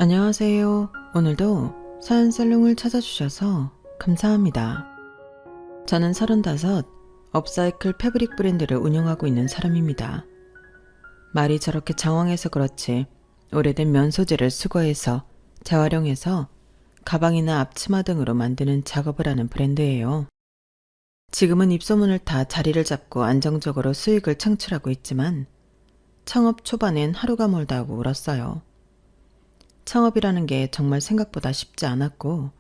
안녕하세요. 오늘도 사연살롱을 찾아주셔서 감사합니다. 저는 35, 업사이클 패브릭 브랜드를 운영하고 있는 사람입니다. 말이 저렇게 장황해서 그렇지 오래된 면 소재를 수거해서 재활용해서 가방이나 앞치마 등으로 만드는 작업을 하는 브랜드예요. 지금은 입소문을 타 자리를 잡고 안정적으로 수익을 창출하고 있지만 창업 초반엔 하루가 멀다 하고 울었어요. 창업이라는 게 정말 생각보다 쉽지 않았고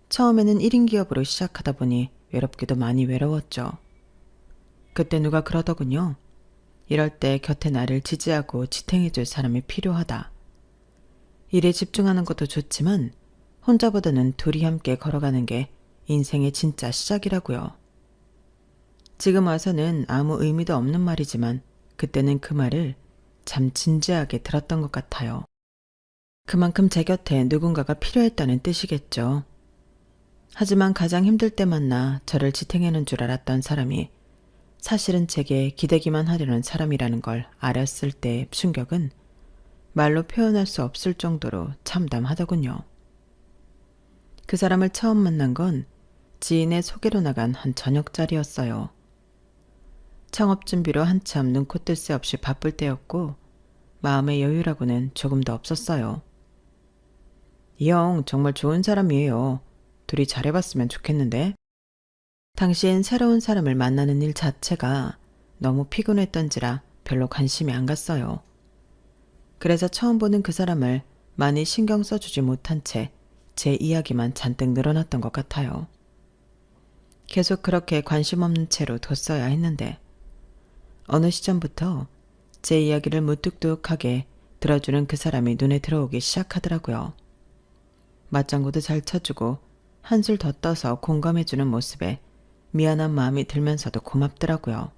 처음에는 1인 기업으로 시작하다 보니 외롭기도 많이 외로웠죠. 그때 누가 그러더군요. 이럴 때 곁에 나를 지지하고 지탱해줄 사람이 필요하다. 일에 집중하는 것도 좋지만 혼자보다는 둘이 함께 걸어가는 게 인생의 진짜 시작이라고요. 지금 와서는 아무 의미도 없는 말이지만 그때는 그 말을 참 진지하게 들었던 것 같아요. 그만큼 제 곁에 누군가가 필요했다는 뜻이겠죠. 하지만 가장 힘들 때 만나 저를 지탱하는 줄 알았던 사람이 사실은 제게 기대기만 하려는 사람이라는 걸 알았을 때의 충격은 말로 표현할 수 없을 정도로 참담하더군요. 그 사람을 처음 만난 건 지인의 소개로 나간 한 저녁자리였어요. 창업 준비로 한참 눈코 뜰 새 없이 바쁠 때였고 마음의 여유라고는 조금도 없었어요. 이 형 정말 좋은 사람이에요. 둘이 잘해봤으면 좋겠는데. 당시엔 새로운 사람을 만나는 일 자체가 너무 피곤했던지라 별로 관심이 안 갔어요. 그래서 처음 보는 그 사람을 많이 신경 써주지 못한 채 제 이야기만 잔뜩 늘어났던 것 같아요. 계속 그렇게 관심 없는 채로 뒀어야 했는데 어느 시점부터 제 이야기를 무뚝뚝하게 들어주는 그 사람이 눈에 들어오기 시작하더라고요. 맞장구도 잘 쳐주고 한술 더 떠서 공감해주는 모습에 미안한 마음이 들면서도 고맙더라고요.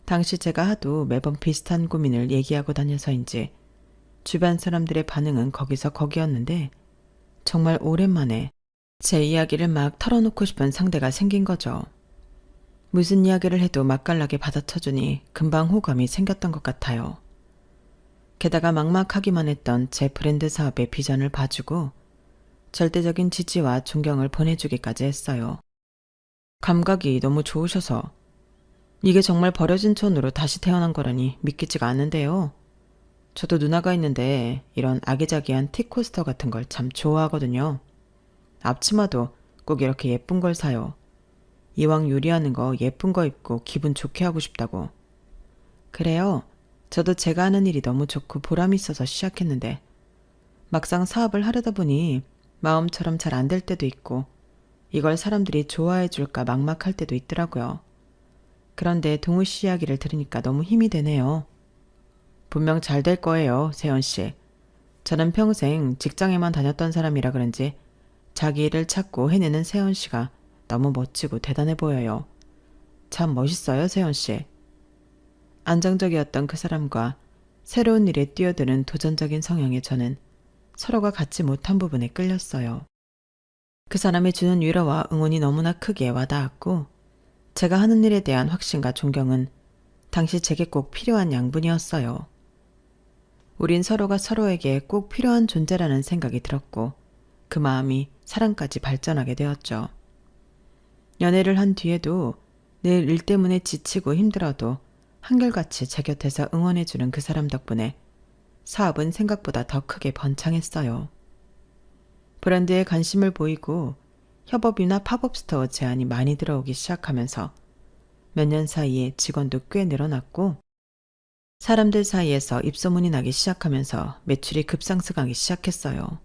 당시 제가 하도 매번 비슷한 고민을 얘기하고 다녀서인지 주변 사람들의 반응은 거기서 거기였는데 정말 오랜만에 제 이야기를 막 털어놓고 싶은 상대가 생긴 거죠. 무슨 이야기를 해도 맛깔나게 받아쳐주니 금방 호감이 생겼던 것 같아요. 게다가 막막하기만 했던 제 브랜드 사업의 비전을 봐주고 절대적인 지지와 존경을 보내주기까지 했어요. 감각이 너무 좋으셔서 이게 정말 버려진 천으로 다시 태어난 거라니 믿기지가 않는데요. 저도 누나가 있는데 이런 아기자기한 티코스터 같은 걸 참 좋아하거든요. 앞치마도 꼭 이렇게 예쁜 걸 사요. 이왕 요리하는 거 예쁜 거 입고 기분 좋게 하고 싶다고. 그래요. 저도 제가 하는 일이 너무 좋고 보람이 있어서 시작했는데 막상 사업을 하려다 보니 마음처럼 잘 안 될 때도 있고 이걸 사람들이 좋아해 줄까 막막할 때도 있더라고요. 그런데 동우 씨 이야기를 들으니까 너무 힘이 되네요. 분명 잘 될 거예요, 세연 씨. 저는 평생 직장에만 다녔던 사람이라 그런지 자기 일을 찾고 해내는 세연 씨가 너무 멋지고 대단해 보여요. 참 멋있어요, 세연 씨. 안정적이었던 그 사람과 새로운 일에 뛰어드는 도전적인 성향의 저는 서로가 갖지 못한 부분에 끌렸어요. 그 사람이 주는 위로와 응원이 너무나 크게 와닿았고 제가 하는 일에 대한 확신과 존경은 당시 제게 꼭 필요한 양분이었어요. 우린 서로가 서로에게 꼭 필요한 존재라는 생각이 들었고 그 마음이 사랑까지 발전하게 되었죠. 연애를 한 뒤에도 늘 일 때문에 지치고 힘들어도 한결같이 제 곁에서 응원해주는 그 사람 덕분에 사업은 생각보다 더 크게 번창했어요. 브랜드에 관심을 보이고 협업이나 팝업 스토어 제안이 많이 들어오기 시작하면서 몇 년 사이에 직원도 꽤 늘어났고 사람들 사이에서 입소문이 나기 시작하면서 매출이 급상승하기 시작했어요.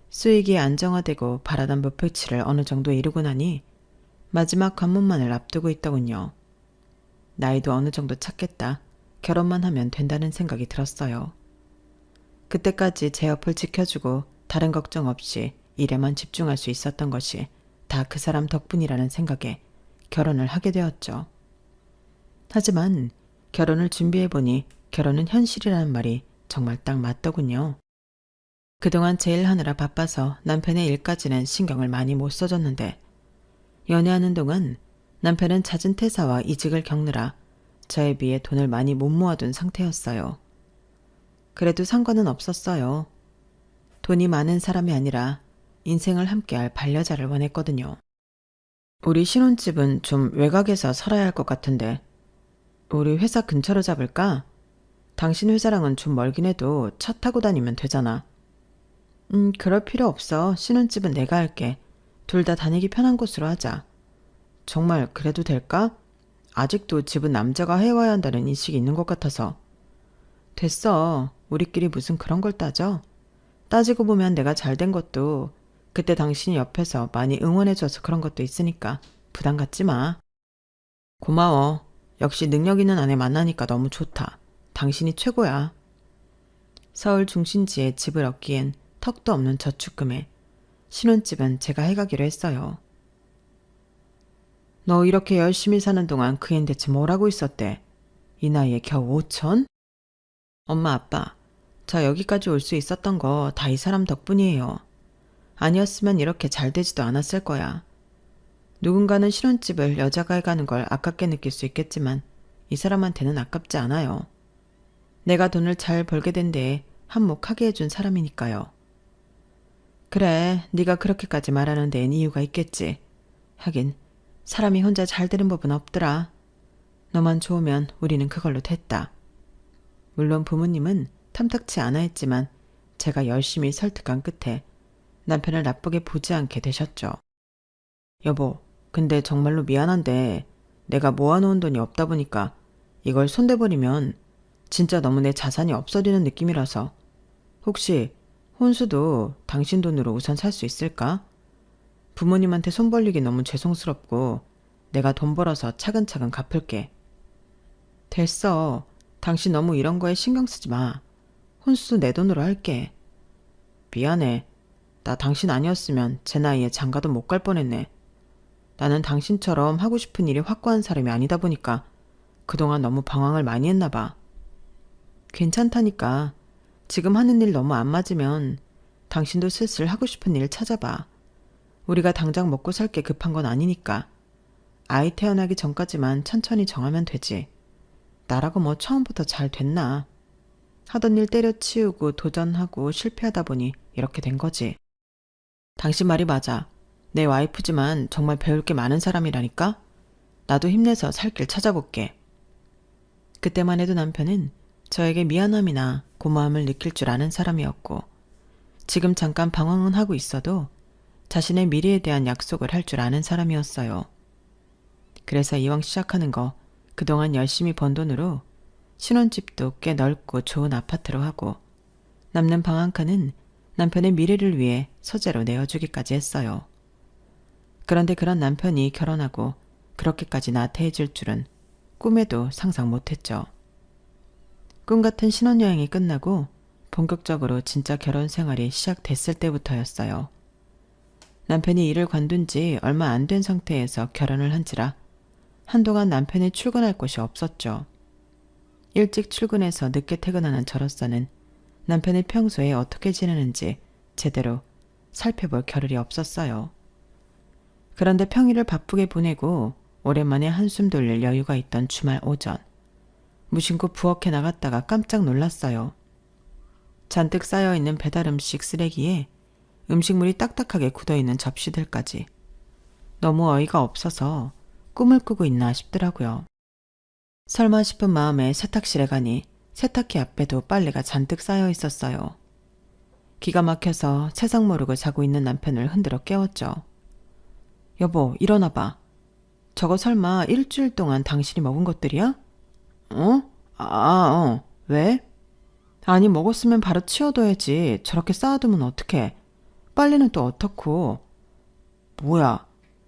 수익이 안정화되고 바라던 목표치를 어느 정도 이루고 나니 마지막 관문만을 앞두고 있더군요. 나이도 어느 정도 찼겠다. 결혼만 하면 된다는 생각이 들었어요. 그때까지 제 옆을 지켜주고 다른 걱정 없이 일에만 집중할 수 있었던 것이 다 그 사람 덕분이라는 생각에 결혼을 하게 되었죠. 하지만 결혼을 준비해보니 결혼은 현실이라는 말이 정말 딱 맞더군요. 그동안 제 일 하느라 바빠서 남편의 일까지는 신경을 많이 못 써줬는데 연애하는 동안 남편은 잦은 퇴사와 이직을 겪느라 저에 비해 돈을 많이 못 모아둔 상태였어요. 그래도 상관은 없었어요. 돈이 많은 사람이 아니라 인생을 함께할 반려자를 원했거든요. 우리 신혼집은 좀 외곽에서 살아야 할 것 같은데 우리 회사 근처로 잡을까? 당신 회사랑은 좀 멀긴 해도 차 타고 다니면 되잖아. 그럴 필요 없어. 신혼집은 내가 할게. 둘 다 다니기 편한 곳으로 하자. 정말 그래도 될까? 아직도 집은 남자가 해와야 한다는 인식이 있는 것 같아서. 됐어. 우리끼리 무슨 그런 걸 따져? 따지고 보면 내가 잘 된 것도 그때 당신이 옆에서 많이 응원해줘서 그런 것도 있으니까 부담 갖지 마. 고마워. 역시 능력 있는 아내 만나니까 너무 좋다. 당신이 최고야. 서울 중심지에 집을 얻기엔 턱도 없는 저축금에 신혼집은 제가 해가기로 했어요. 너 이렇게 열심히 사는 동안 그 앤 대체 뭘 하고 있었대? 이 나이에 겨우 5천? 엄마 아빠, 저 여기까지 올 수 있었던 거 다 이 사람 덕분이에요. 아니었으면 이렇게 잘 되지도 않았을 거야. 누군가는 신혼집을 여자가 해가는 걸 아깝게 느낄 수 있겠지만 이 사람한테는 아깝지 않아요. 내가 돈을 잘 벌게 된 데에 한몫하게 해준 사람이니까요. 그래, 네가 그렇게까지 말하는 데엔 이유가 있겠지. 하긴 사람이 혼자 잘 되는 법은 없더라. 너만 좋으면 우리는 그걸로 됐다. 물론 부모님은 탐탁치 않아 했지만 제가 열심히 설득한 끝에 남편을 나쁘게 보지 않게 되셨죠. 여보, 근데 정말로 미안한데 내가 모아놓은 돈이 없다 보니까 이걸 손대버리면 진짜 너무 내 자산이 없어지는 느낌이라서 혹시 혼수도 당신 돈으로 우선 살 수 있을까? 부모님한테 손 벌리기 너무 죄송스럽고 내가 돈 벌어서 차근차근 갚을게. 됐어. 당신 너무 이런 거에 신경 쓰지 마. 혼수 내 돈으로 할게. 미안해. 나 당신 아니었으면 제 나이에 장가도 못 갈 뻔했네. 나는 당신처럼 하고 싶은 일이 확고한 사람이 아니다 보니까 그동안 너무 방황을 많이 했나 봐. 괜찮다니까. 지금 하는 일 너무 안 맞으면 당신도 슬슬 하고 싶은 일 찾아봐. 우리가 당장 먹고 살 게 급한 건 아니니까. 아이 태어나기 전까지만 천천히 정하면 되지. 나라고 뭐 처음부터 잘 됐나. 하던 일 때려치우고 도전하고 실패하다 보니 이렇게 된 거지. 당신 말이 맞아. 내 와이프지만 정말 배울 게 많은 사람이라니까? 나도 힘내서 살 길 찾아볼게. 그때만 해도 남편은 저에게 미안함이나 고마움을 느낄 줄 아는 사람이었고 지금 잠깐 방황은 하고 있어도 자신의 미래에 대한 약속을 할 줄 아는 사람이었어요. 그래서 이왕 시작하는 거 그동안 열심히 번 돈으로 신혼집도 꽤 넓고 좋은 아파트로 하고 남는 방 한 칸은 남편의 미래를 위해 소재로 내어주기까지 했어요. 그런데 그런 남편이 결혼하고 그렇게까지 나태해질 줄은 꿈에도 상상 못했죠. 꿈 같은 신혼여행이 끝나고 본격적으로 진짜 결혼 생활이 시작됐을 때부터였어요. 남편이 일을 관둔 지 얼마 안 된 상태에서 결혼을 한지라 한동안 남편이 출근할 곳이 없었죠. 일찍 출근해서 늦게 퇴근하는 저로서는 남편이 평소에 어떻게 지내는지 제대로 살펴볼 겨를이 없었어요. 그런데 평일을 바쁘게 보내고 오랜만에 한숨 돌릴 여유가 있던 주말 오전, 무심코 부엌에 나갔다가 깜짝 놀랐어요. 잔뜩 쌓여있는 배달음식 쓰레기에 음식물이 딱딱하게 굳어있는 접시들까지. 너무 어이가 없어서 꿈을 꾸고 있나 싶더라고요. 설마 싶은 마음에 세탁실에 가니 세탁기 앞에도 빨래가 잔뜩 쌓여 있었어요. 기가 막혀서 세상 모르고 자고 있는 남편을 흔들어 깨웠죠. 여보, 일어나봐. 저거 설마 일주일 동안 당신이 먹은 것들이야? 왜? 아니, 먹었으면 바로 치워둬야지. 저렇게 쌓아두면 어떡해. 빨래는 또 어떻고. 뭐야,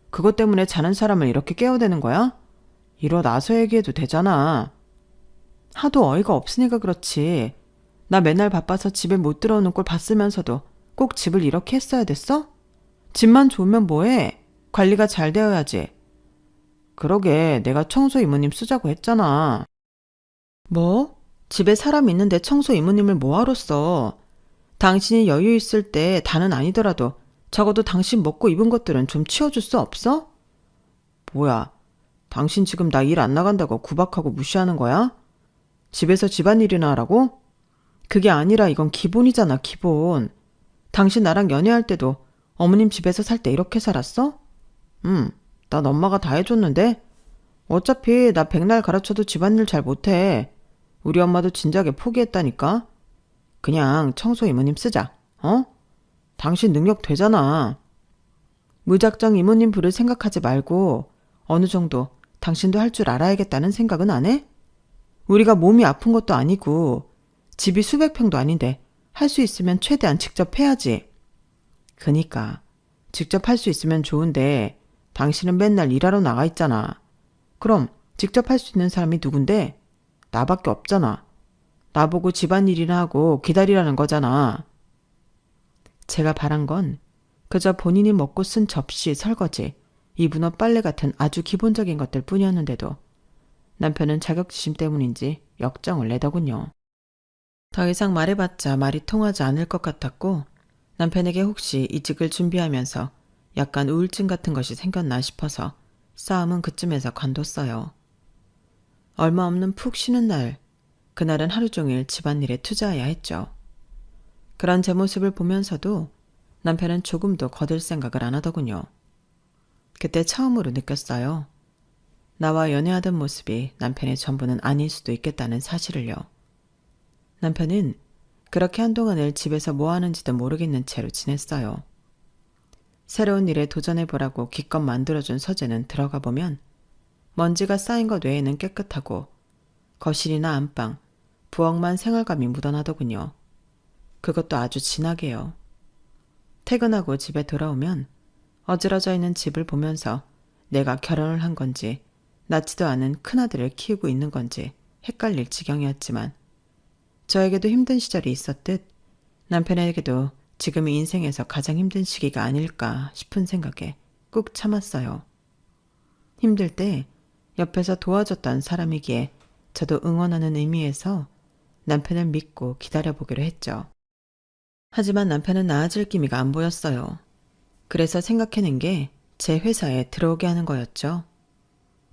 그것 때문에 자는 사람을 이렇게 깨워대는 거야? 일어나서 얘기해도 되잖아. 하도 어이가 없으니까 그렇지. 나 맨날 바빠서 집에 못 들어오는 꼴 봤으면서도 꼭 집을 이렇게 했어야 됐어? 집만 좋으면 뭐해? 관리가 잘 되어야지. 그러게, 내가 청소 이모님 쓰자고 했잖아. 뭐? 집에 사람 있는데 청소 이모님을 뭐하러 써? 당신이 여유 있을 때 다는 아니더라도 적어도 당신 먹고 입은 것들은 좀 치워줄 수 없어? 뭐야, 당신 지금 나 일 안 나간다고 구박하고 무시하는 거야? 집에서 집안일이나 하라고? 그게 아니라 이건 기본이잖아, 기본. 당신 나랑 연애할 때도 어머님 집에서 살 때 이렇게 살았어? 난 엄마가 다 해줬는데? 어차피 나 백날 가르쳐도 집안일 잘 못해. 우리 엄마도 진작에 포기했다니까? 그냥 청소 이모님 쓰자, 어? 당신 능력 되잖아. 무작정 이모님 부를 생각하지 말고 어느 정도 당신도 할 줄 알아야겠다는 생각은 안 해? 우리가 몸이 아픈 것도 아니고 집이 수백 평도 아닌데 할 수 있으면 최대한 직접 해야지. 그니까 직접 할 수 있으면 좋은데 당신은 맨날 일하러 나가 있잖아. 그럼 직접 할 수 있는 사람이 누군데? 나밖에 없잖아. 나보고 집안일이나 하고 기다리라는 거잖아. 제가 바란 건 그저 본인이 먹고 쓴 접시, 설거지, 이불, 빨래 같은 아주 기본적인 것들 뿐이었는데도 남편은 자격지심 때문인지 역정을 내더군요. 더 이상 말해봤자 말이 통하지 않을 것 같았고 남편에게 혹시 이직을 준비하면서 약간 우울증 같은 것이 생겼나 싶어서 싸움은 그쯤에서 관뒀어요. 얼마 없는 푹 쉬는 날, 그날은 하루 종일 집안일에 투자해야 했죠. 그런 제 모습을 보면서도 남편은 조금도 거들 생각을 안 하더군요. 그때 처음으로 느꼈어요. 나와 연애하던 모습이 남편의 전부는 아닐 수도 있겠다는 사실을요. 남편은 그렇게 한동안을 집에서 뭐 하는지도 모르겠는 채로 지냈어요. 새로운 일에 도전해보라고 기껏 만들어준 서재는 들어가 보면 먼지가 쌓인 것 외에는 깨끗하고 거실이나 안방, 부엌만 생활감이 묻어나더군요. 그것도 아주 진하게요. 퇴근하고 집에 돌아오면 어지러져 있는 집을 보면서 내가 결혼을 한 건지 낳지도 않은 큰아들을 키우고 있는 건지 헷갈릴 지경이었지만 저에게도 힘든 시절이 있었듯 남편에게도 지금이 인생에서 가장 힘든 시기가 아닐까 싶은 생각에 꾹 참았어요. 힘들 때 옆에서 도와줬던 사람이기에 저도 응원하는 의미에서 남편을 믿고 기다려보기로 했죠. 하지만 남편은 나아질 기미가 안 보였어요. 그래서 생각해낸 게 제 회사에 들어오게 하는 거였죠.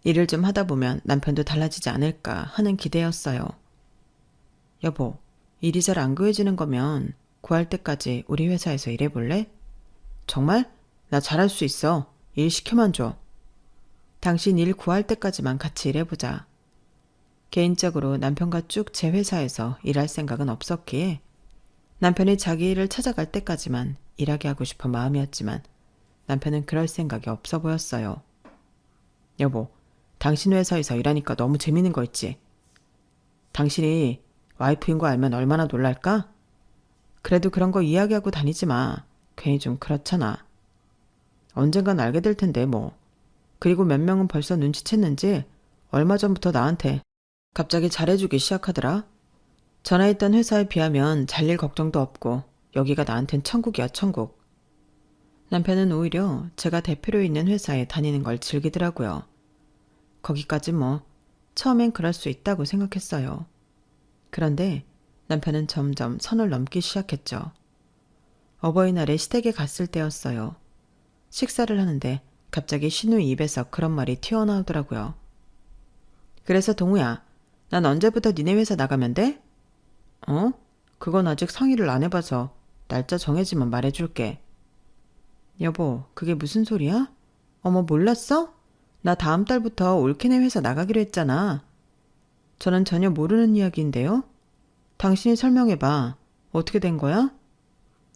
일을 좀 하다 보면 남편도 달라지지 않을까 하는 기대였어요. 여보, 일이 잘 안 구해지는 거면 구할 때까지 우리 회사에서 일해볼래? 정말? 나 잘할 수 있어. 일 시켜만 줘. 당신 일 구할 때까지만 같이 일해보자. 개인적으로 남편과 쭉 제 회사에서 일할 생각은 없었기에 남편이 자기 일을 찾아갈 때까지만 일하게 하고 싶은 마음이었지만 남편은 그럴 생각이 없어 보였어요. 여보, 당신 회사에서 일하니까 너무 재밌는 거 있지? 당신이 와이프인 거 알면 얼마나 놀랄까? 그래도 그런 거 이야기하고 다니지 마. 괜히 좀 그렇잖아. 언젠간 알게 될 텐데 뭐. 그리고 몇 명은 벌써 눈치챘는지 얼마 전부터 나한테 갑자기 잘해주기 시작하더라. 전에 있던 회사에 비하면 잘릴 걱정도 없고 여기가 나한텐 천국이야, 천국. 남편은 오히려 제가 대표로 있는 회사에 다니는 걸 즐기더라고요. 거기까지 뭐 처음엔 그럴 수 있다고 생각했어요. 그런데 남편은 점점 선을 넘기 시작했죠. 어버이날에 시댁에 갔을 때였어요. 식사를 하는데 갑자기 신우의 입에서 그런 말이 튀어나오더라고요. 그래서 동우야, 난 언제부터 니네 회사 나가면 돼? 어? 그건 아직 상의를 안 해봐서 날짜 정해지면 말해줄게. 여보, 그게 무슨 소리야? 어머, 몰랐어? 나 다음 달부터 올케네 회사 나가기로 했잖아. 저는 전혀 모르는 이야기인데요. 당신이 설명해봐. 어떻게 된 거야?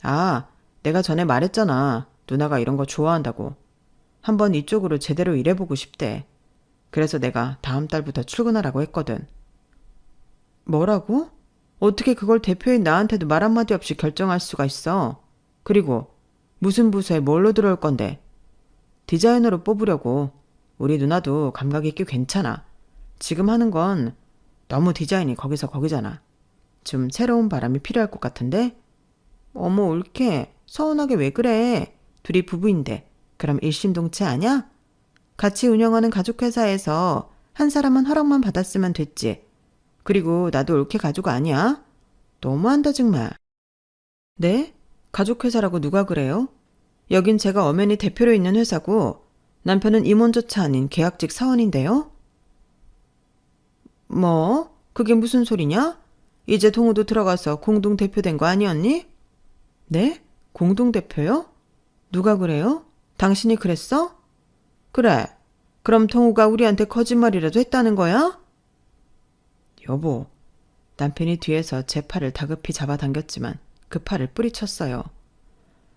아, 내가 전에 말했잖아. 누나가 이런 거 좋아한다고. 한번 이쪽으로 제대로 일해보고 싶대. 그래서 내가 다음 달부터 출근하라고 했거든. 뭐라고? 어떻게 그걸 대표인 나한테도 말 한마디 없이 결정할 수가 있어? 그리고 무슨 부서에 뭘로 들어올 건데? 디자이너로 뽑으려고. 우리 누나도 감각이 꽤 괜찮아. 지금 하는 건 너무 디자인이 거기서 거기잖아. 좀 새로운 바람이 필요할 것 같은데? 어머, 올케. 서운하게 왜 그래? 둘이 부부인데 그럼 일심동체 아냐? 같이 운영하는 가족회사에서 한 사람은 허락만 받았으면 됐지. 그리고 나도 올케 가족 아니야? 너무한다 정말. 네? 가족회사라고 누가 그래요? 여긴 제가 엄연히 대표로 있는 회사고 남편은 임원조차 아닌 계약직 사원인데요? 뭐? 그게 무슨 소리냐? 이제 동우도 들어가서 공동대표된 거 아니었니? 네? 공동대표요? 누가 그래요? 당신이 그랬어? 그래. 그럼 동우가 우리한테 거짓말이라도 했다는 거야? 여보, 남편이 뒤에서 제 팔을 다급히 잡아당겼지만 그 팔을 뿌리쳤어요.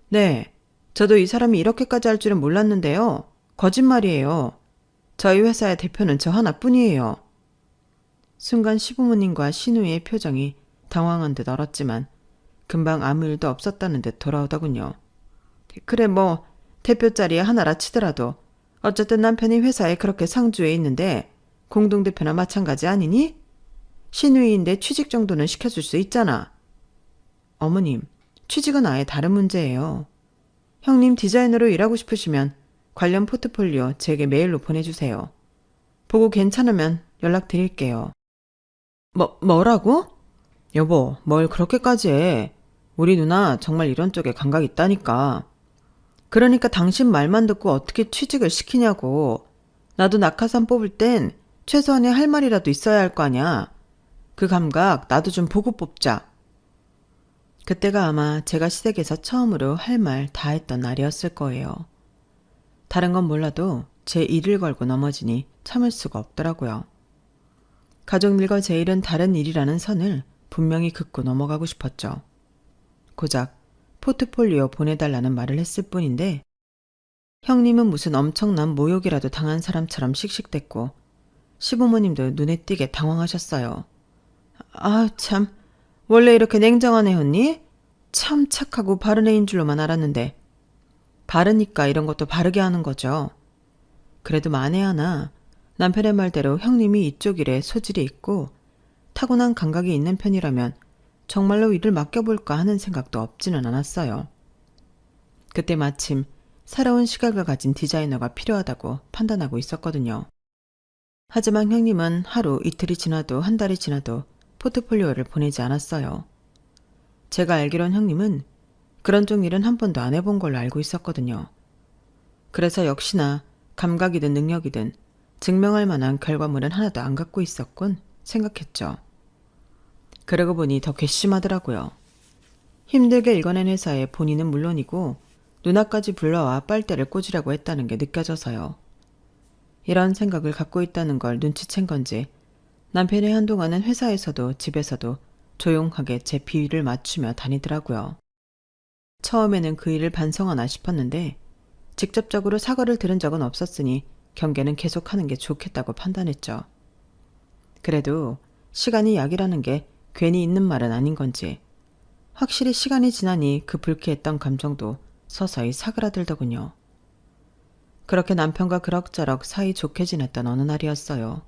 네, 저도 이 사람이 이렇게까지 할 줄은 몰랐는데요. 거짓말이에요. 저희 회사의 대표는 저 하나뿐이에요. 순간 시부모님과 시누이의 표정이 당황한 듯 얼었지만 금방 아무 일도 없었다는 듯 돌아오더군요. 그래 뭐 대표 자리에 하나라 치더라도 어쨌든 남편이 회사에 그렇게 상주해 있는데 공동대표나 마찬가지 아니니? 시누이인데 취직 정도는 시켜줄 수 있잖아. 어머님, 취직은 아예 다른 문제예요. 형님 디자이너로 일하고 싶으시면 관련 포트폴리오 제게 메일로 보내주세요. 보고 괜찮으면 연락드릴게요. 뭐라고? 여보, 뭘 그렇게까지 해. 우리 누나 정말 이런 쪽에 감각 있다니까. 그러니까 당신 말만 듣고 어떻게 취직을 시키냐고. 나도 낙하산 뽑을 땐 최소한의 할 말이라도 있어야 할 거 아냐. 그 감각 나도 좀 보고 뽑자. 그때가 아마 제가 시댁에서 처음으로 할 말 다 했던 날이었을 거예요. 다른 건 몰라도 제 일을 걸고 넘어지니 참을 수가 없더라고요. 가족 일과 제 일은 다른 일이라는 선을 분명히 긋고 넘어가고 싶었죠. 고작 포트폴리오 보내달라는 말을 했을 뿐인데 형님은 무슨 엄청난 모욕이라도 당한 사람처럼 씩씩댔고 시부모님도 눈에 띄게 당황하셨어요. 아 참, 원래 이렇게 냉정한 애였니? 참 착하고 바른 애인 줄로만 알았는데. 바르니까 이런 것도 바르게 하는 거죠. 그래도 만에 하나 남편의 말대로 형님이 이쪽 일에 소질이 있고 타고난 감각이 있는 편이라면 정말로 일을 맡겨볼까 하는 생각도 없지는 않았어요. 그때 마침 새로운 시각을 가진 디자이너가 필요하다고 판단하고 있었거든요. 하지만 형님은 하루 이틀이 지나도 한 달이 지나도 포트폴리오를 보내지 않았어요. 제가 알기론 형님은 그런 쪽 일은 한 번도 안 해본 걸로 알고 있었거든요. 그래서 역시나 감각이든 능력이든 증명할 만한 결과물은 하나도 안 갖고 있었군 생각했죠. 그러고 보니 더 괘씸하더라고요. 힘들게 읽어낸 회사에 본인은 물론이고 누나까지 불러와 빨대를 꽂으려고 했다는 게 느껴져서요. 이런 생각을 갖고 있다는 걸 눈치챈 건지 남편이 한동안은 회사에서도 집에서도 조용하게 제 비위를 맞추며 다니더라고요. 처음에는 그 일을 반성하나 싶었는데 직접적으로 사과를 들은 적은 없었으니 경계는 계속하는 게 좋겠다고 판단했죠. 그래도 시간이 약이라는 게 괜히 있는 말은 아닌 건지 확실히 시간이 지나니 그 불쾌했던 감정도 서서히 사그라들더군요. 그렇게 남편과 그럭저럭 사이 좋게 지냈던 어느 날이었어요.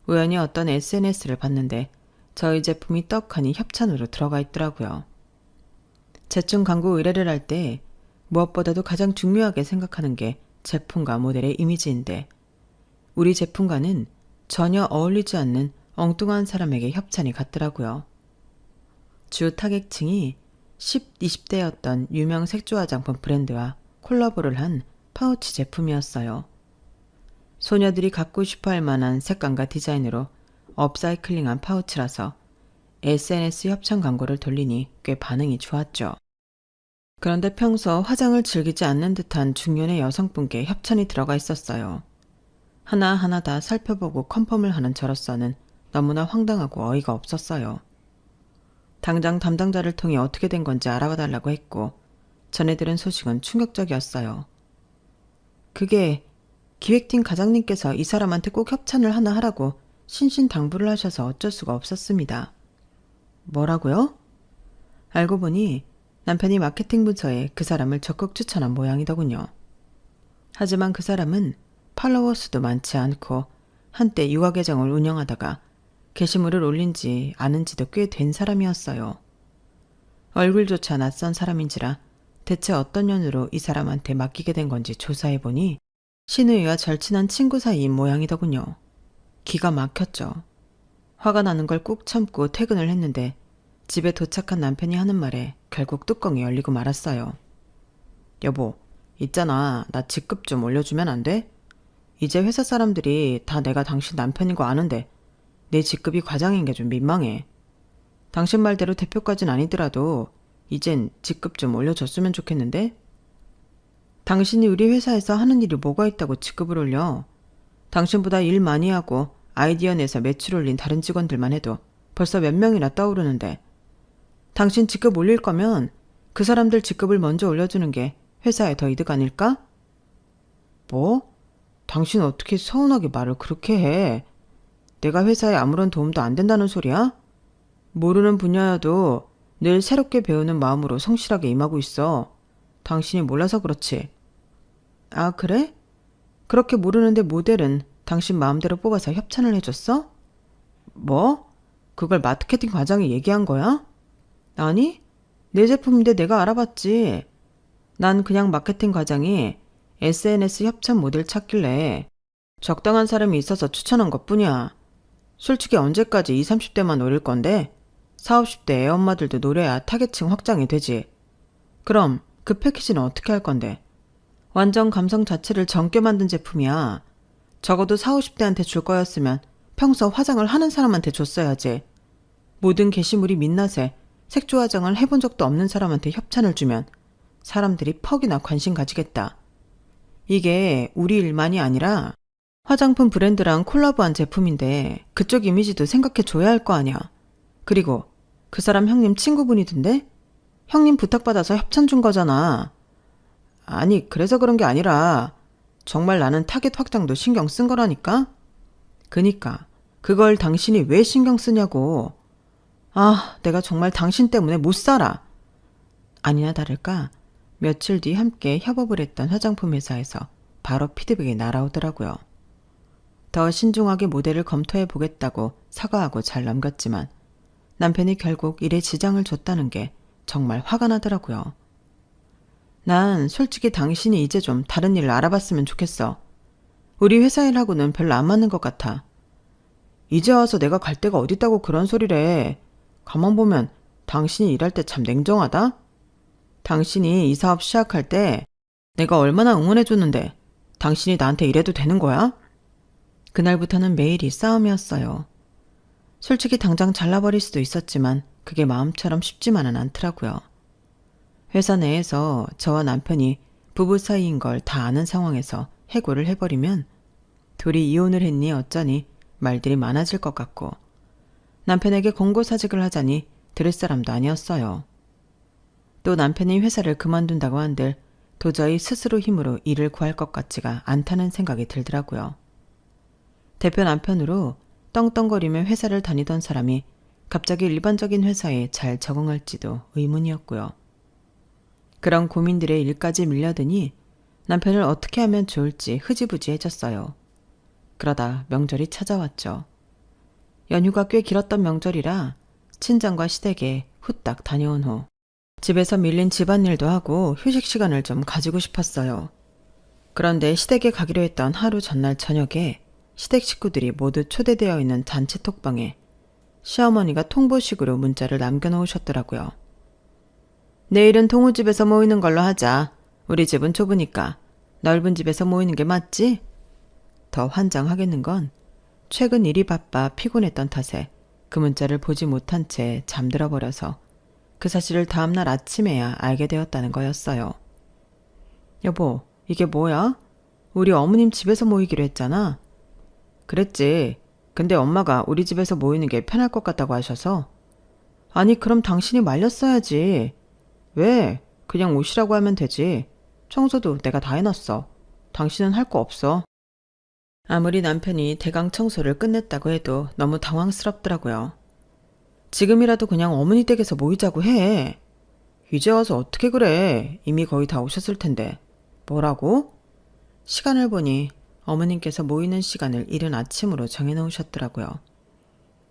우연히 어떤 SNS를 봤는데 저희 제품이 떡하니 협찬으로 들어가 있더라고요. 제품 광고 의뢰를 할 때 무엇보다도 가장 중요하게 생각하는 게 제품과 모델의 이미지인데 우리 제품과는 전혀 어울리지 않는 엉뚱한 사람에게 협찬이 갔더라고요. 주 타겟층이 10, 20대였던 유명 색조 화장품 브랜드와 콜라보를 한 파우치 제품이었어요. 소녀들이 갖고 싶어 할 만한 색감과 디자인으로 업사이클링한 파우치라서 SNS 협찬 광고를 돌리니 꽤 반응이 좋았죠. 그런데 평소 화장을 즐기지 않는 듯한 중년의 여성분께 협찬이 들어가 있었어요. 하나하나 다 살펴보고 컨펌을 하는 저로서는 너무나 황당하고 어이가 없었어요. 당장 담당자를 통해 어떻게 된 건지 알아봐 달라고 했고 전해 들은 소식은 충격적이었어요. 그게 기획팀 과장님께서 이 사람한테 꼭 협찬을 하나 하라고 신신당부를 하셔서 어쩔 수가 없었습니다. 뭐라고요? 알고 보니 남편이 마케팅 부서에 그 사람을 적극 추천한 모양이더군요. 하지만 그 사람은 팔로워 수도 많지 않고 한때 유아 계정을 운영하다가 게시물을 올린 지 아는 지도 꽤 된 사람이었어요. 얼굴조차 낯선 사람인지라 대체 어떤 연유로 이 사람한테 맡기게 된 건지 조사해보니 시누이와 절친한 친구 사이인 모양이더군요. 기가 막혔죠. 화가 나는 걸 꾹 참고 퇴근을 했는데 집에 도착한 남편이 하는 말에 결국 뚜껑이 열리고 말았어요. 여보, 있잖아. 나 직급 좀 올려주면 안 돼? 이제 회사 사람들이 다 내가 당신 남편인 거 아는데 내 직급이 과장인 게 좀 민망해. 당신 말대로 대표까진 아니더라도 이젠 직급 좀 올려줬으면 좋겠는데? 당신이 우리 회사에서 하는 일이 뭐가 있다고 직급을 올려? 당신보다 일 많이 하고 아이디어 내서 매출 올린 다른 직원들만 해도 벌써 몇 명이나 떠오르는데, 당신 직급 올릴 거면 그 사람들 직급을 먼저 올려주는 게 회사에 더 이득 아닐까? 뭐? 당신 어떻게 서운하게 말을 그렇게 해? 내가 회사에 아무런 도움도 안 된다는 소리야? 모르는 분야여도 늘 새롭게 배우는 마음으로 성실하게 임하고 있어. 당신이 몰라서 그렇지. 아, 그래? 그렇게 모르는데 모델은 당신 마음대로 뽑아서 협찬을 해줬어? 뭐? 그걸 마케팅 과장이 얘기한 거야? 아니, 내 제품인데 내가 알아봤지. 난 그냥 마케팅 과장이 SNS 협찬 모델 찾길래 적당한 사람이 있어서 추천한 것뿐이야. 솔직히 언제까지 20, 30대만 노릴 건데 40, 50대 애 엄마들도 노려야 타겟층 확장이 되지. 그럼 그 패키지는 어떻게 할 건데? 완전 감성 자체를 젊게 만든 제품이야. 적어도 40, 50대한테 줄 거였으면 평소 화장을 하는 사람한테 줬어야지. 모든 게시물이 민낯에 색조 화장을 해본 적도 없는 사람한테 협찬을 주면 사람들이 퍽이나 관심 가지겠다. 이게 우리 일만이 아니라 화장품 브랜드랑 콜라보한 제품인데 그쪽 이미지도 생각해 줘야 할 거 아니야. 그리고 그 사람 형님 친구분이던데? 형님 부탁받아서 협찬 준 거잖아. 아니, 그래서 그런 게 아니라 정말 나는 타겟 확장도 신경 쓴 거라니까? 그니까 그걸 당신이 왜 신경 쓰냐고. 아, 내가 정말 당신 때문에 못 살아. 아니나 다를까 며칠 뒤 함께 협업을 했던 화장품 회사에서 바로 피드백이 날아오더라고요. 더 신중하게 모델을 검토해 보겠다고 사과하고 잘 넘겼지만 남편이 결국 일에 지장을 줬다는 게 정말 화가 나더라고요. 난 솔직히 당신이 이제 좀 다른 일을 알아봤으면 좋겠어. 우리 회사 일하고는 별로 안 맞는 것 같아. 이제 와서 내가 갈 데가 어딨다고 그런 소리를 해. 가만 보면 당신이 일할 때 참 냉정하다? 당신이 이 사업 시작할 때 내가 얼마나 응원해줬는데 당신이 나한테 이래도 되는 거야? 그날부터는 매일이 싸움이었어요. 솔직히 당장 잘라버릴 수도 있었지만 그게 마음처럼 쉽지만은 않더라고요. 회사 내에서 저와 남편이 부부 사이인 걸 다 아는 상황에서 해고를 해버리면 둘이 이혼을 했니 어쩌니 말들이 많아질 것 같고, 남편에게 공고사직을 하자니 들을 사람도 아니었어요. 또 남편이 회사를 그만둔다고 한들 도저히 스스로 힘으로 일을 구할 것 같지가 않다는 생각이 들더라고요. 대표 남편으로 떵떵거리며 회사를 다니던 사람이 갑자기 일반적인 회사에 잘 적응할지도 의문이었고요. 그런 고민들에 일까지 밀려드니 남편을 어떻게 하면 좋을지 흐지부지해졌어요. 그러다 명절이 찾아왔죠. 연휴가 꽤 길었던 명절이라 친정과 시댁에 후딱 다녀온 후 집에서 밀린 집안일도 하고 휴식 시간을 좀 가지고 싶었어요. 그런데 시댁에 가기로 했던 하루 전날 저녁에 시댁 식구들이 모두 초대되어 있는 잔치 톡방에 시어머니가 통보식으로 문자를 남겨놓으셨더라고요. 내일은 동우집에서 모이는 걸로 하자. 우리 집은 좁으니까 넓은 집에서 모이는 게 맞지? 더 환장하겠는 건 최근 일이 바빠 피곤했던 탓에 그 문자를 보지 못한 채 잠들어 버려서 그 사실을 다음날 아침에야 알게 되었다는 거였어요. 여보, 이게 뭐야? 우리 어머님 집에서 모이기로 했잖아. 그랬지. 근데 엄마가 우리 집에서 모이는 게 편할 것 같다고 하셔서. 아니, 그럼 당신이 말렸어야지. 왜? 그냥 오시라고 하면 되지. 청소도 내가 다 해놨어. 당신은 할 거 없어. 아무리 남편이 대강 청소를 끝냈다고 해도 너무 당황스럽더라고요. 지금이라도 그냥 어머니 댁에서 모이자고 해. 이제 와서 어떻게 그래. 이미 거의 다 오셨을 텐데. 뭐라고? 시간을 보니 어머님께서 모이는 시간을 이른 아침으로 정해놓으셨더라고요.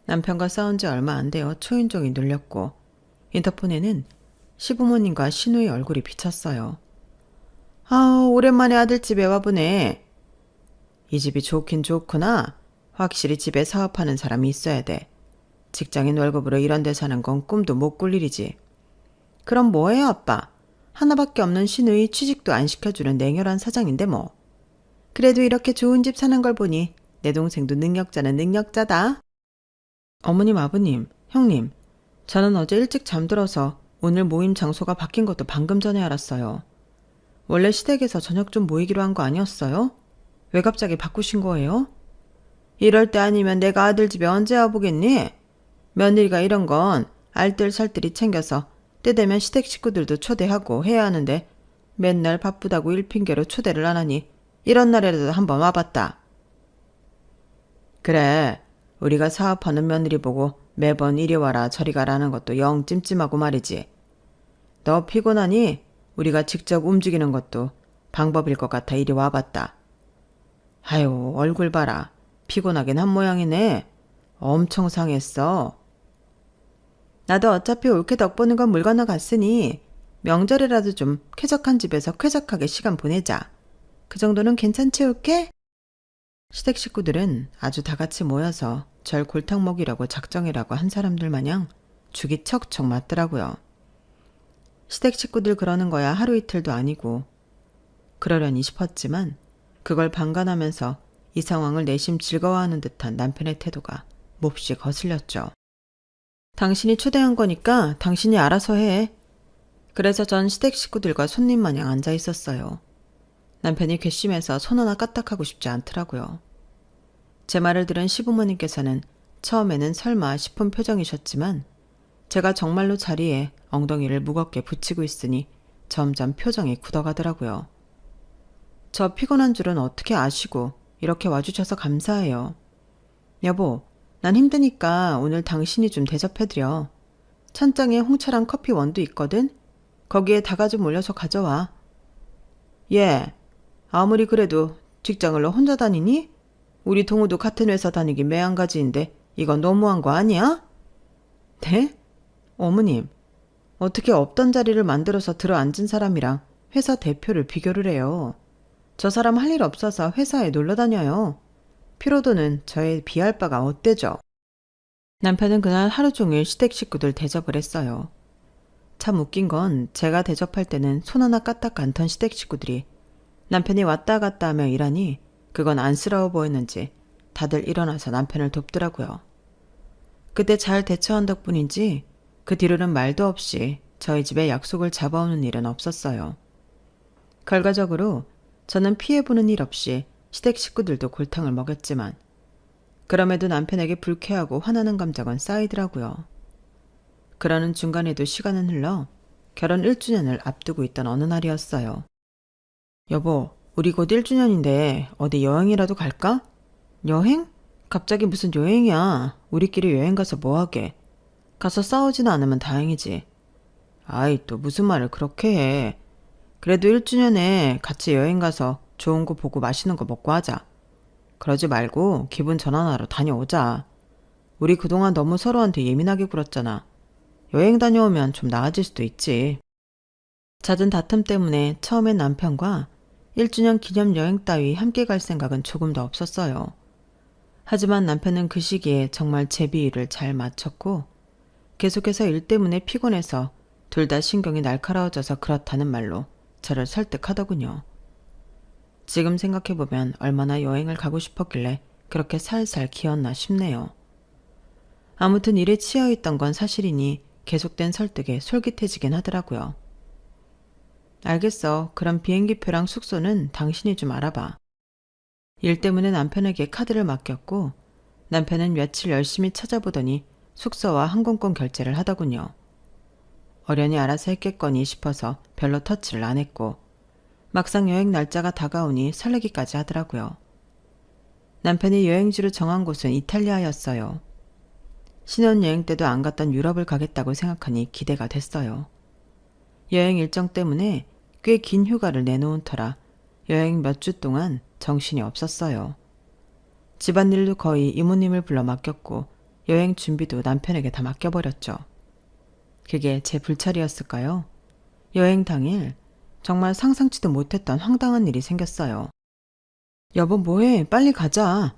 남편과 싸운 지 얼마 안 되어 초인종이 눌렸고 인터폰에는 시부모님과 시누이 얼굴이 비쳤어요. 아우, 오랜만에 아들집에 와보네. 이 집이 좋긴 좋구나. 확실히 집에 사업하는 사람이 있어야 돼. 직장인 월급으로 이런 데 사는 건 꿈도 못 꿀 일이지. 그럼 뭐해요, 아빠? 하나밖에 없는 시누이 취직도 안 시켜주는 냉혈한 사장인데 뭐. 그래도 이렇게 좋은 집 사는 걸 보니 내 동생도 능력자는 능력자다. 어머님, 아버님, 형님, 저는 어제 일찍 잠들어서 오늘 모임 장소가 바뀐 것도 방금 전에 알았어요. 원래 시댁에서 저녁 좀 모이기로 한 거 아니었어요? 왜 갑자기 바꾸신 거예요? 이럴 때 아니면 내가 아들 집에 언제 와보겠니? 며느리가 이런 건 알뜰살뜰히 챙겨서 때 되면 시댁 식구들도 초대하고 해야 하는데 맨날 바쁘다고 일핑계로 초대를 안 하니 이런 날에라도 한번 와봤다. 그래, 우리가 사업하는 며느리 보고 매번 이리 와라 저리 가라는 것도 영 찜찜하고 말이지. 너 피곤하니? 우리가 직접 움직이는 것도 방법일 것 같아 이리 와봤다. 아유, 얼굴 봐라. 피곤하긴 한 모양이네. 엄청 상했어. 나도 어차피 올케 덕보는 건 물 건너갔으니 명절이라도 좀 쾌적한 집에서 쾌적하게 시간 보내자. 그 정도는 괜찮지 올케? 시댁 식구들은 아주 다 같이 모여서 절 골탕 먹이려고 작정이라고 한 사람들 마냥 죽이 척척 맞더라고요. 시댁 식구들 그러는 거야 하루 이틀도 아니고. 그러려니 싶었지만 그걸 방관하면서 이 상황을 내심 즐거워하는 듯한 남편의 태도가 몹시 거슬렸죠. 당신이 초대한 거니까 당신이 알아서 해. 그래서 전 시댁 식구들과 손님 마냥 앉아 있었어요. 남편이 괘씸해서 손 하나 까딱하고 싶지 않더라고요. 제 말을 들은 시부모님께서는 처음에는 설마 싶은 표정이셨지만 제가 정말로 자리에 엉덩이를 무겁게 붙이고 있으니 점점 표정이 굳어가더라고요. 저 피곤한 줄은 어떻게 아시고 이렇게 와주셔서 감사해요. 여보, 난 힘드니까 오늘 당신이 좀 대접해드려. 찬장에 홍차랑 커피 원두 있거든? 거기에 다가 좀 올려서 가져와. 예, 아무리 그래도 직장을 혼자 다니니? 우리 동우도 같은 회사 다니기 매한가지인데 이건 너무한 거 아니야? 네? 어머님, 어떻게 없던 자리를 만들어서 들어앉은 사람이랑 회사 대표를 비교를 해요. 저 사람 할 일 없어서 회사에 놀러 다녀요. 피로도는 저에 비할 바가 어때죠? 남편은 그날 하루 종일 시댁 식구들 대접을 했어요. 참 웃긴 건 제가 대접할 때는 손 하나 까딱 않던 시댁 식구들이 남편이 왔다 갔다 하며 일하니 그건 안쓰러워 보였는지 다들 일어나서 남편을 돕더라고요. 그때 잘 대처한 덕분인지 그 뒤로는 말도 없이 저희 집에 약속을 잡아오는 일은 없었어요. 결과적으로 저는 피해보는 일 없이 시댁 식구들도 골탕을 먹였지만 그럼에도 남편에게 불쾌하고 화나는 감정은 쌓이더라고요. 그러는 중간에도 시간은 흘러 결혼 1주년을 앞두고 있던 어느 날이었어요. 여보, 우리 곧 1주년인데 어디 여행이라도 갈까? 여행? 갑자기 무슨 여행이야. 우리끼리 여행 가서 뭐하게. 가서 싸우지는 않으면 다행이지. 아이, 또 무슨 말을 그렇게 해. 그래도 1주년에 같이 여행 가서 좋은 거 보고 맛있는 거 먹고 하자. 그러지 말고 기분 전환하러 다녀오자. 우리 그동안 너무 서로한테 예민하게 굴었잖아. 여행 다녀오면 좀 나아질 수도 있지. 잦은 다툼 때문에 처음엔 남편과 1주년 기념 여행 따위 함께 갈 생각은 조금도 없었어요. 하지만 남편은 그 시기에 정말 제 비위를 잘 맞췄고 계속해서 일 때문에 피곤해서 둘 다 신경이 날카로워져서 그렇다는 말로 저를 설득하더군요. 지금 생각해보면 얼마나 여행을 가고 싶었길래 그렇게 살살 기었나 싶네요. 아무튼 일에 치여있던 건 사실이니 계속된 설득에 솔깃해지긴 하더라고요. 알겠어. 그럼 비행기표랑 숙소는 당신이 좀 알아봐. 일 때문에 남편에게 카드를 맡겼고 남편은 며칠 열심히 찾아보더니 숙소와 항공권 결제를 하더군요. 어련히 알아서 했겠거니 싶어서 별로 터치를 안 했고 막상 여행 날짜가 다가오니 설레기까지 하더라고요. 남편이 여행지로 정한 곳은 이탈리아였어요. 신혼여행 때도 안 갔던 유럽을 가겠다고 생각하니 기대가 됐어요. 여행 일정 때문에 꽤 긴 휴가를 내놓은 터라 여행 몇 주 동안 정신이 없었어요. 집안일도 거의 이모님을 불러 맡겼고 여행 준비도 남편에게 다 맡겨버렸죠. 그게 제 불찰이었을까요? 여행 당일 정말 상상치도 못했던 황당한 일이 생겼어요. 여보 뭐해? 빨리 가자.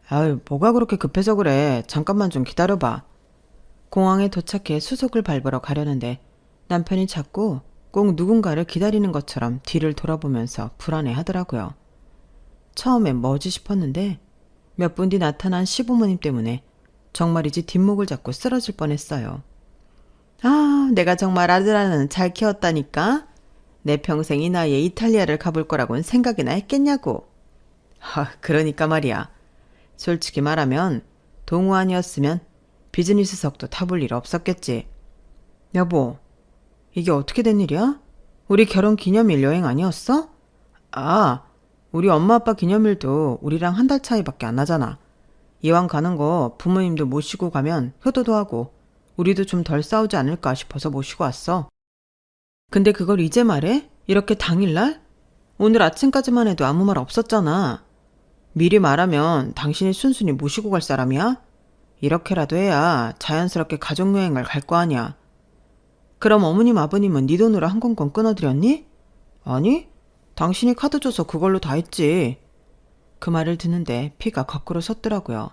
아유, 뭐가 그렇게 급해서 그래. 잠깐만 좀 기다려봐. 공항에 도착해 수속을 밟으러 가려는데 남편이 자꾸 꼭 누군가를 기다리는 것처럼 뒤를 돌아보면서 불안해 하더라고요. 처음엔 뭐지 싶었는데 몇 분 뒤 나타난 시부모님 때문에 정말이지 뒷목을 잡고 쓰러질 뻔했어요. 아, 내가 정말 아들 하나는 잘 키웠다니까. 내 평생 이 나이에 이탈리아를 가볼 거라고는 생각이나 했겠냐고. 그러니까 말이야. 솔직히 말하면 동우 아니었으면 비즈니스석도 타볼 일 없었겠지. 여보, 이게 어떻게 된 일이야? 우리 결혼 기념일 여행 아니었어? 아, 우리 엄마 아빠 기념일도 우리랑 한 달 차이밖에 안 나잖아. 이왕 가는 거 부모님도 모시고 가면 효도도 하고 우리도 좀 덜 싸우지 않을까 싶어서 모시고 왔어. 근데 그걸 이제 말해? 이렇게 당일날? 오늘 아침까지만 해도 아무 말 없었잖아. 미리 말하면 당신이 순순히 모시고 갈 사람이야? 이렇게라도 해야 자연스럽게 가족여행을 갈 거 아니야. 그럼 어머님 아버님은 네 돈으로 항공권 끊어드렸니? 아니, 당신이 카드 줘서 그걸로 다 했지. 그 말을 듣는데 피가 거꾸로 섰더라고요.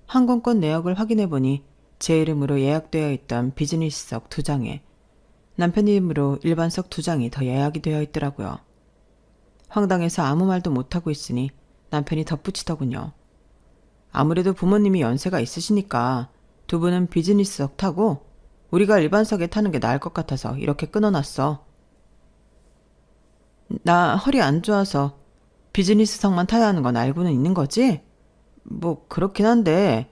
항공권 내역을 확인해보니 제 이름으로 예약되어 있던 비즈니스석 2장에 남편 이름으로 일반석 2장이 더 예약이 되어 있더라고요. 황당해서 아무 말도 못하고 있으니 남편이 덧붙이더군요. 아무래도 부모님이 연세가 있으시니까 두 분은 비즈니스석 타고 우리가 일반석에 타는 게 나을 것 같아서 이렇게 끊어놨어. 나 허리 안 좋아서 비즈니스석만 타야 하는 건 알고는 있는 거지? 뭐 그렇긴 한데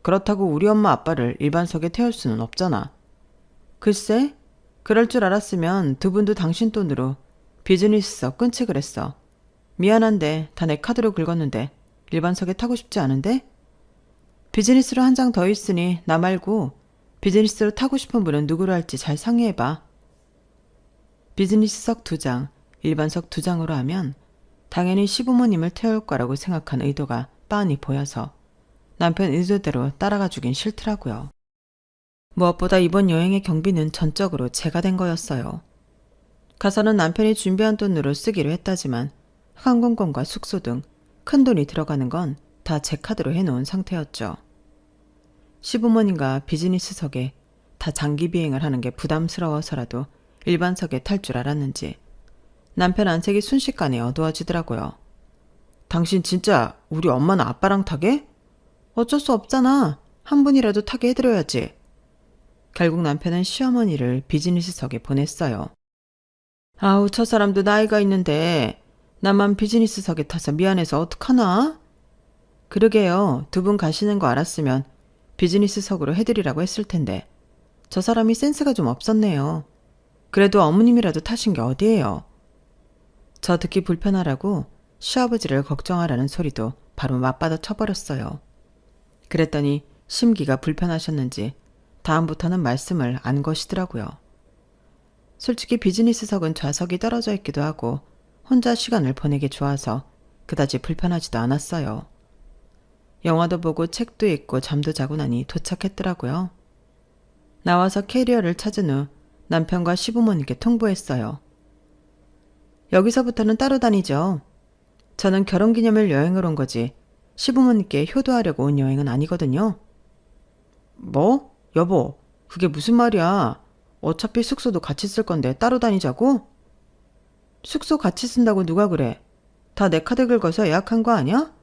그렇다고 우리 엄마 아빠를 일반석에 태울 수는 없잖아. 글쎄, 그럴 줄 알았으면 두 분도 당신 돈으로 비즈니스석 끊지 그랬어. 미안한데 다 내 카드로 긁었는데 일반석에 타고 싶지 않은데? 비즈니스로 한 장 더 있으니 나 말고 비즈니스로 타고 싶은 분은 누구로 할지 잘 상의해봐. 비즈니스석 2장, 일반석 2장으로 하면 당연히 시부모님을 태울 거라고 생각한 의도가 빤히 보여서 남편 의도대로 따라가 주긴 싫더라고요. 무엇보다 이번 여행의 경비는 전적으로 제가 된 거였어요. 가서는 남편이 준비한 돈으로 쓰기로 했다지만 항공권과 숙소 등 큰 돈이 들어가는 건 다 제 카드로 해놓은 상태였죠. 시부모님과 비즈니스석에 다 장기 비행을 하는 게 부담스러워서라도 일반석에 탈 줄 알았는지 남편 안색이 순식간에 어두워지더라고요. 당신 진짜 우리 엄마나 아빠랑 타게? 어쩔 수 없잖아. 한 분이라도 타게 해드려야지. 결국 남편은 시어머니를 비즈니스석에 보냈어요. 아우, 저 사람도 나이가 있는데 나만 비즈니스석에 타서 미안해서 어떡하나? 그러게요. 두 분 가시는 거 알았으면 비즈니스석으로 해드리라고 했을 텐데 저 사람이 센스가 좀 없었네요. 그래도 어머님이라도 타신 게 어디예요? 저 듣기 불편하라고 시아버지를 걱정하라는 소리도 바로 맞받아 쳐버렸어요. 그랬더니 심기가 불편하셨는지 다음부터는 말씀을 안 거시더라고요. 솔직히 비즈니스석은 좌석이 떨어져 있기도 하고 혼자 시간을 보내기 좋아서 그다지 불편하지도 않았어요. 영화도 보고 책도 읽고 잠도 자고 나니 도착했더라고요. 나와서 캐리어를 찾은 후 남편과 시부모님께 통보했어요. 여기서부터는 따로 다니죠. 저는 결혼기념일 여행을 온 거지 시부모님께 효도하려고 온 여행은 아니거든요. 뭐? 여보, 그게 무슨 말이야? 어차피 숙소도 같이 쓸 건데 따로 다니자고? 숙소 같이 쓴다고 누가 그래? 다 내 카드 긁어서 예약한 거 아니야?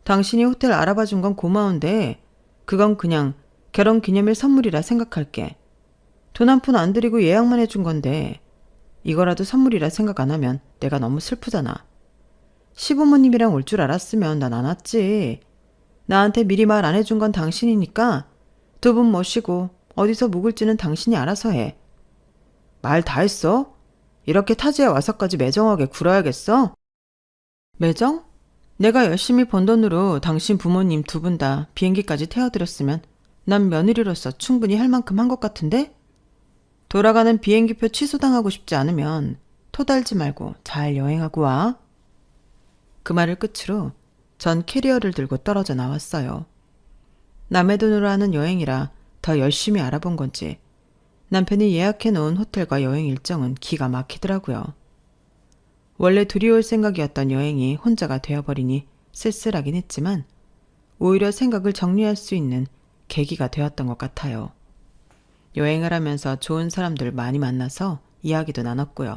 당신이 호텔 알아봐 준 건 고마운데 그건 그냥 결혼기념일 선물이라 생각할게. 돈 한 푼 안 들이고 예약만 해준 건데 이거라도 선물이라 생각 안 하면 내가 너무 슬프잖아. 시부모님이랑 올 줄 알았으면 난 안 왔지. 나한테 미리 말 안 해준 건 당신이니까 두 분 모시고 어디서 묵을지는 당신이 알아서 해. 말 다 했어? 이렇게 타지에 와서까지 매정하게 굴어야겠어? 매정? 내가 열심히 번 돈으로 당신 부모님 두 분 다 비행기까지 태워드렸으면 난 며느리로서 충분히 할 만큼 한 것 같은데? 돌아가는 비행기표 취소당하고 싶지 않으면 토달지 말고 잘 여행하고 와. 그 말을 끝으로 전 캐리어를 들고 떨어져 나왔어요. 남의 돈으로 하는 여행이라 더 열심히 알아본 건지 남편이 예약해 놓은 호텔과 여행 일정은 기가 막히더라고요. 원래 둘이 올 생각이었던 여행이 혼자가 되어버리니 쓸쓸하긴 했지만 오히려 생각을 정리할 수 있는 계기가 되었던 것 같아요. 여행을 하면서 좋은 사람들 많이 만나서 이야기도 나눴고요.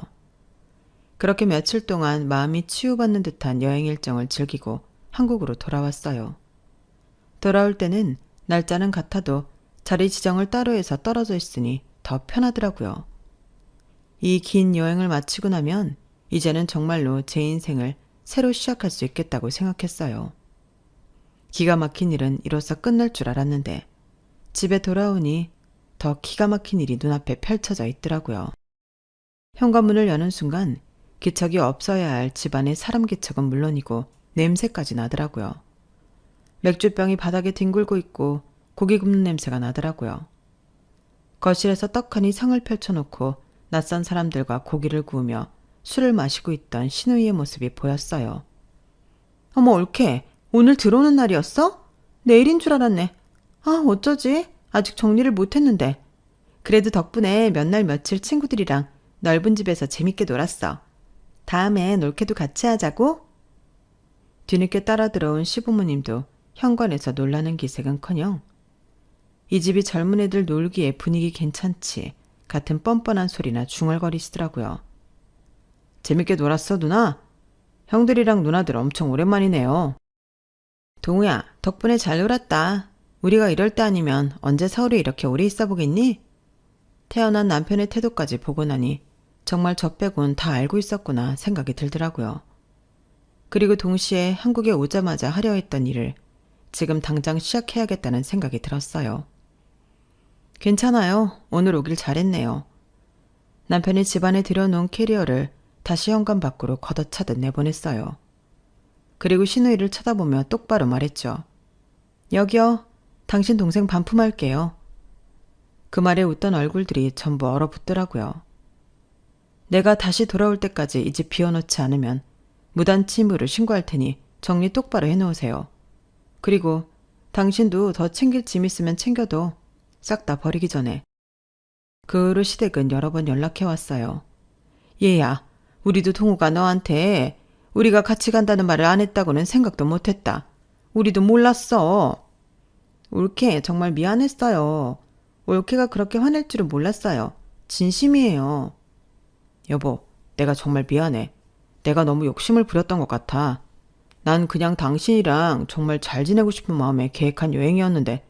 그렇게 며칠 동안 마음이 치유받는 듯한 여행 일정을 즐기고 한국으로 돌아왔어요. 돌아올 때는 날짜는 같아도 자리 지정을 따로 해서 떨어져 있으니 더 편하더라고요. 이 긴 여행을 마치고 나면 이제는 정말로 제 인생을 새로 시작할 수 있겠다고 생각했어요. 기가 막힌 일은 이로써 끝날 줄 알았는데 집에 돌아오니 더 기가 막힌 일이 눈앞에 펼쳐져 있더라고요. 현관문을 여는 순간 기척이 없어야 할 집안의 사람 기척은 물론이고 냄새까지 나더라고요. 맥주병이 바닥에 뒹굴고 있고 고기 굽는 냄새가 나더라고요. 거실에서 떡하니 상을 펼쳐놓고 낯선 사람들과 고기를 구우며 술을 마시고 있던 신우이의 모습이 보였어요. 어머 올케, 오늘 들어오는 날이었어? 내일인 줄 알았네. 아 어쩌지? 아직 정리를 못했는데. 그래도 덕분에 몇 날 며칠 친구들이랑 넓은 집에서 재밌게 놀았어. 다음엔 올케도 같이 하자고? 뒤늦게 따라 들어온 시부모님도 현관에서 놀라는 기색은커녕 이 집이 젊은 애들 놀기에 분위기 괜찮지 같은 뻔뻔한 소리나 중얼거리시더라고요. 재밌게 놀았어 누나? 형들이랑 누나들 엄청 오랜만이네요. 동우야 덕분에 잘 놀았다. 우리가 이럴 때 아니면 언제 서울에 이렇게 오래 있어 보겠니? 태어난 남편의 태도까지 보고 나니 정말 저 빼곤 다 알고 있었구나 생각이 들더라고요. 그리고 동시에 한국에 오자마자 하려 했던 일을 지금 당장 시작해야겠다는 생각이 들었어요. 괜찮아요. 오늘 오길 잘했네요. 남편이 집안에 들여놓은 캐리어를 다시 현관 밖으로 걷어차듯 내보냈어요. 그리고 신우이를 쳐다보며 똑바로 말했죠. 여기요. 당신 동생 반품할게요. 그 말에 웃던 얼굴들이 전부 얼어붙더라고요. 내가 다시 돌아올 때까지 이 집 비워놓지 않으면 무단 침입으로 신고할 테니 정리 똑바로 해놓으세요. 그리고 당신도 더 챙길 짐 있으면 챙겨도 싹 다 버리기 전에. 그 후로 시댁은 여러 번 연락해왔어요. 얘야, 우리도 동우가 너한테 우리가 같이 간다는 말을 안 했다고는 생각도 못했다. 우리도 몰랐어. 올케 정말 미안했어요. 올케가 그렇게 화낼 줄은 몰랐어요. 진심이에요. 여보, 내가 정말 미안해. 내가 너무 욕심을 부렸던 것 같아. 난 그냥 당신이랑 정말 잘 지내고 싶은 마음에 계획한 여행이었는데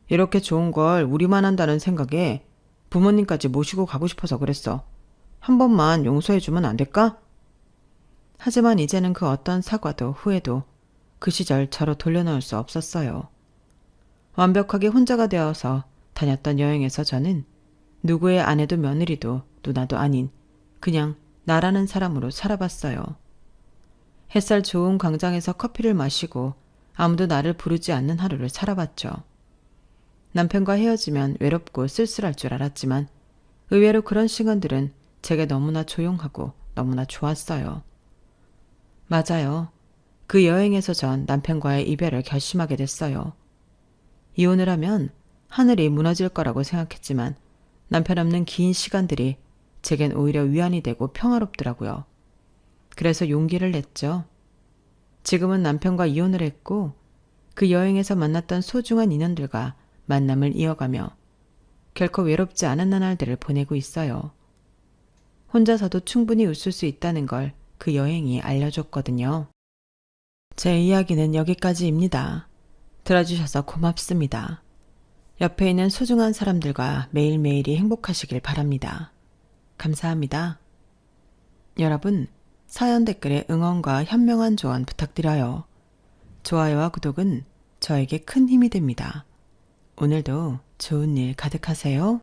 이렇게 좋은 걸 우리만 한다는 생각에 부모님까지 모시고 가고 싶어서 그랬어. 한 번만 용서해주면 안 될까? 하지만 이제는 그 어떤 사과도 후회도 그 시절 저로 돌려놓을 수 없었어요. 완벽하게 혼자가 되어서 다녔던 여행에서 저는 누구의 아내도 며느리도 누나도 아닌 그냥 나라는 사람으로 살아봤어요. 햇살 좋은 광장에서 커피를 마시고 아무도 나를 부르지 않는 하루를 살아봤죠. 남편과 헤어지면 외롭고 쓸쓸할 줄 알았지만 의외로 그런 시간들은 제게 너무나 조용하고 너무나 좋았어요. 맞아요. 그 여행에서 전 남편과의 이별을 결심하게 됐어요. 이혼을 하면 하늘이 무너질 거라고 생각했지만 남편 없는 긴 시간들이 제겐 오히려 위안이 되고 평화롭더라고요. 그래서 용기를 냈죠. 지금은 남편과 이혼을 했고 그 여행에서 만났던 소중한 인연들과 만남을 이어가며 결코 외롭지 않은 나날들을 보내고 있어요. 혼자서도 충분히 웃을 수 있다는 걸 그 여행이 알려줬거든요. 제 이야기는 여기까지입니다. 들어주셔서 고맙습니다. 옆에 있는 소중한 사람들과 매일매일이 행복하시길 바랍니다. 감사합니다. 여러분, 사연 댓글에 응원과 현명한 조언 부탁드려요. 좋아요와 구독은 저에게 큰 힘이 됩니다. 오늘도 좋은 일 가득하세요.